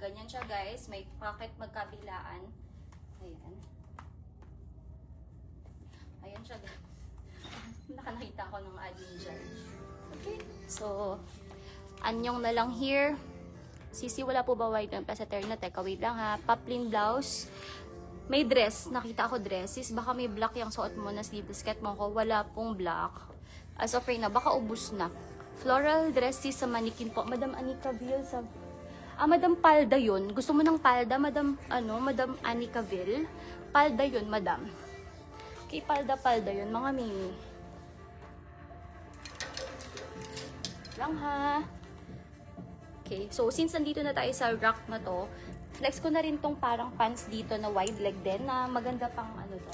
Ganyan siya guys. May pocket magkabilaan. Ayan. Ayan siya guys. Nakakita ko ng admin dyan. Okay. So, anyong na lang here. Sisi, wala po ba white ng peseter na? Teka, wait lang ha. Poplin blouse. May dress. Nakita ko dresses. Baka may black yung suot mo na sleeveless skirt mo ko. Wala pong black. As of right na, baka ubus na. Floral dresses sa mannequin po. Madam Anika Ville sa... Madam Palda yun. Gusto mo ng palda? Madam Anika Ville? Palda yun, madam. Okay, palda yun. Mga mini. Lang ha. Okay, so since nandito na tayo sa rack na to, flex ko na rin tong parang pants dito na wide leg din na maganda pang ano to.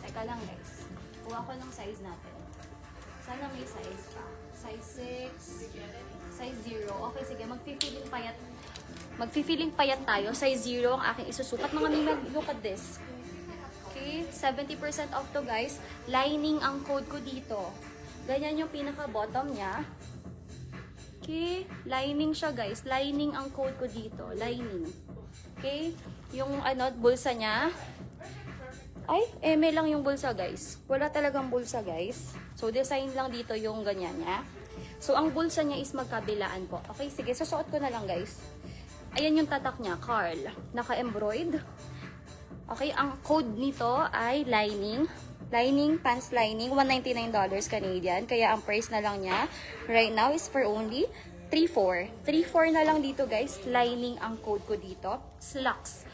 Teka lang guys. Kuha ko ng size natin. Sana may size pa. Size 6, size 0. Okay, sige. Magfi-feeling payat tayo. Size 0 ang aking isusukat. Mga mimag, look at this. Okay, 70% off to guys. Lining ang code ko dito. Ganyan yung pinaka-bottom niya. Okay, lining siya guys. Lining ang code ko dito. Lining. Okay, yung bulsa niya. Ay, eme lang yung bulsa guys. Wala talagang bulsa guys. So, design lang dito yung ganyan niya. So, ang bulsa niya is magkabilaan po. Okay, sige. Susuot ko na lang guys. Ayan yung tatak niya. Carl. Naka-embroid. Okay, ang code nito ay lining. Lining, pants lining, $199 Canadian. Kaya ang price na lang niya right now is for only $3,400. $3,400 na lang dito guys. Lining ang code ko dito. Slacks.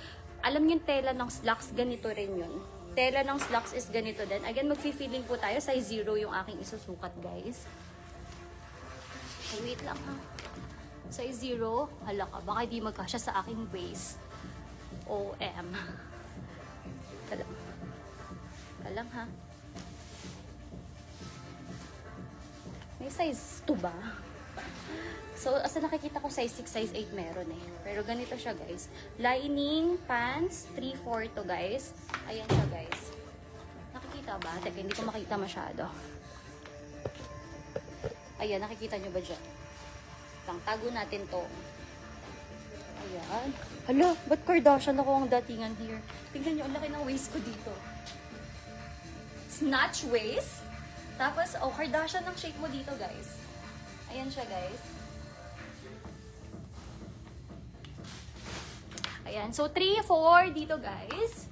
Alam niyo yung tela ng slacks, ganito rin yun. Tela ng slacks is ganito din. Again, magfi-feeling po tayo. Size 0 yung aking isusukat guys. Okay, wait lang ha. Size 0. Hala ka, baka di magkasya sa aking waist. OM. Lang ha. May size 2 ba? So, asa nakikita ko size 6, size 8 meron eh. Pero ganito siya guys. Lining, pants, 3/4 to guys. Ayan siya guys. Nakikita ba? Teka, hindi ko makita masyado. Ayan, nakikita nyo ba dyan? Tago natin to. Ayan. Hala, ba't Kardashian ako ang datingan here? Tingnan nyo, ang laki ng waist ko dito. Snatch waist. Tapos, Kardashian ang shape mo dito, guys. Ayan siya, guys. Ayan. So, 3/4 dito, guys.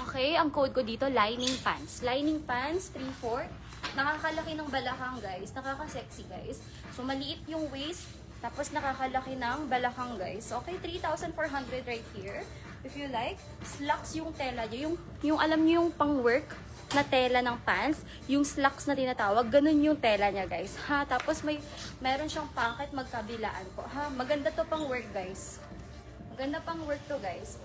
Okay, ang code ko dito, lining pants. Lining pants, 3/4. Nakakalaki ng balakang, guys. Nakaka-sexy, guys. So, maliit yung waist. Tapos, nakakalaki ng balakang, guys. Okay, 3,400 right here. If you like, slacks yung tela nyo. Yung alam nyo yung pang-work na tela ng pants, yung slacks na tinatawag, ganun yung tela niya guys, ha. Tapos meron siyang pocket magkabilaan po, ha. Maganda to pang work guys. Maganda pang work to guys.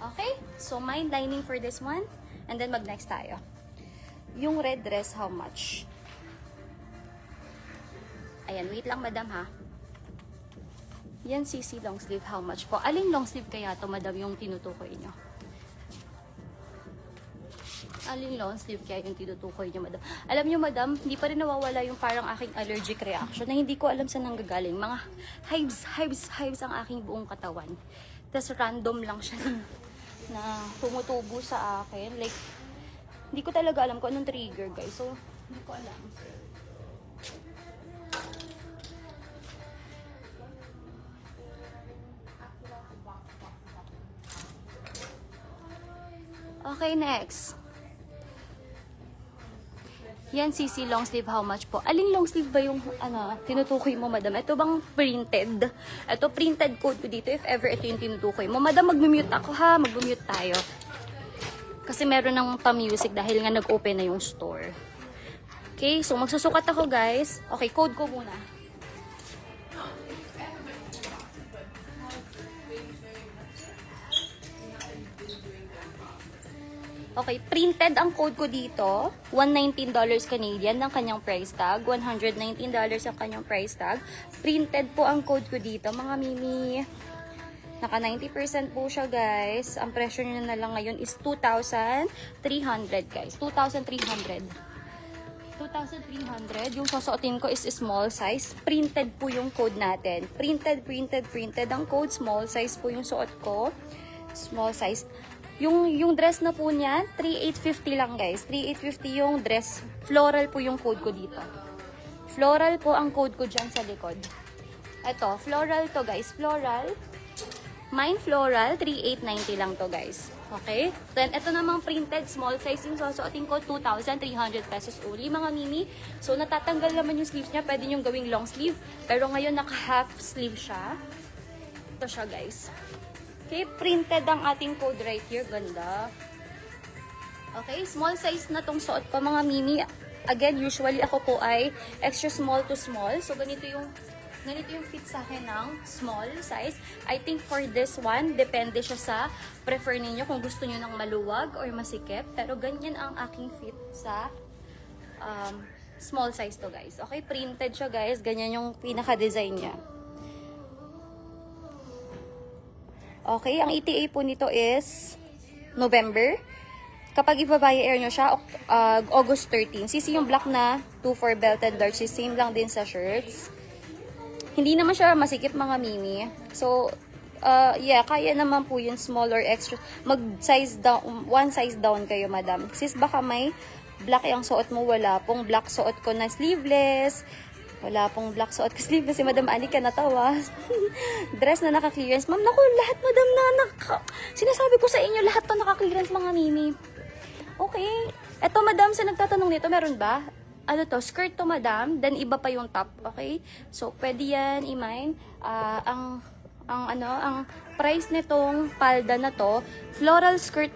Okay, so mind lining for this one, and then mag next tayo. Yung red dress, how much? Ayan, wait lang madam ha. Yan, CC long sleeve, how much po? Aling long sleeve kaya to, madam, yung tinutukoy nyo? Aling long sleeve kaya yung tinutukoy nyo, madam? Alam nyo, madam, hindi pa rin nawawala yung parang aking allergic reaction na hindi ko alam saan nanggagaling. Mga hives ang aking buong katawan. Tapos random lang siya na tumutubo sa akin. Like, hindi ko talaga alam kung anong trigger, guys. So, hindi ko alam. Okay, next. Yan, CC long sleeve, how much po? Aling long sleeve ba yung tinutukoy mo, madam? Ito bang printed? Ito, printed code ko dito. If ever ito yung tinutukoy mo. Madam, mag-mute ako ha. Mag-mute tayo. Kasi meron ng pa-music dahil nga nag-open na yung store. Okay, so magsusukat ako, guys. Okay, code ko muna. Okay, printed ang code ko dito. $119 Canadian ng kanyang price tag. $119 ang kanyang price tag. Printed po ang code ko dito, mga mimi. Naka 90% po siya, guys. Ang presyo nyo na lang ngayon is 2,300, guys. 2,300. 2,300. Yung susuotin ko is small size. Printed po yung code natin. Printed ang code. Small size po yung suot ko. Small size. Yung dress na po niya, 3,850 lang guys. 3,850 yung dress. Floral po yung code ko dito. Floral po ang code ko dyan sa likod. Ito, floral to guys. Floral. Mine floral, 3,890 lang to guys. Okay? Then, ito namang printed, small size yung susuotin ko, 2,300 pesos only, mga mimi. So, natatanggal naman yung sleeves niya. Pwede nyo gawing long sleeve. Pero ngayon, naka-half sleeve siya. Ito siya, guys. Okay? Printed ang ating code right here. Ganda. Okay? Small size na tong suot ko, mga mimi. Again, usually ako po ay extra small to small. So, ganito yung fit sa akin ng small size. I think for this one, depende siya sa prefer ninyo kung gusto nyo ng maluwag or masikip. Pero ganyan ang aking fit sa small size to guys. Okay, printed siya guys. Ganyan yung pinaka-design niya. Okay, ang ETA po nito is November. Kapag i-via air nyo siya, August 13. Sisi yung black na 2-4 belted darts. Same lang din sa shirts. Hindi naman siya masikip, mga mimi. So, yeah, kaya naman po yung small or extra. Mag-size down, one size down kayo, madam. Sis, baka may black yung suot mo. Wala pong black suot ko na sleeveless. Wala pong black suot ko sleeveless. Si Madam Ani ka natawa. Dress na naka-clearance. Ma'am, naku, lahat, madam, sinasabi ko sa inyo, lahat to naka-clearance, mga mimi. Okay. Eto, madam, sa nagtatanong nito, meron ba? Ano to, skirt to madam, then iba pa yung top, okay? So, pwede yan i-mine. Ang price nitong palda na to, floral skirt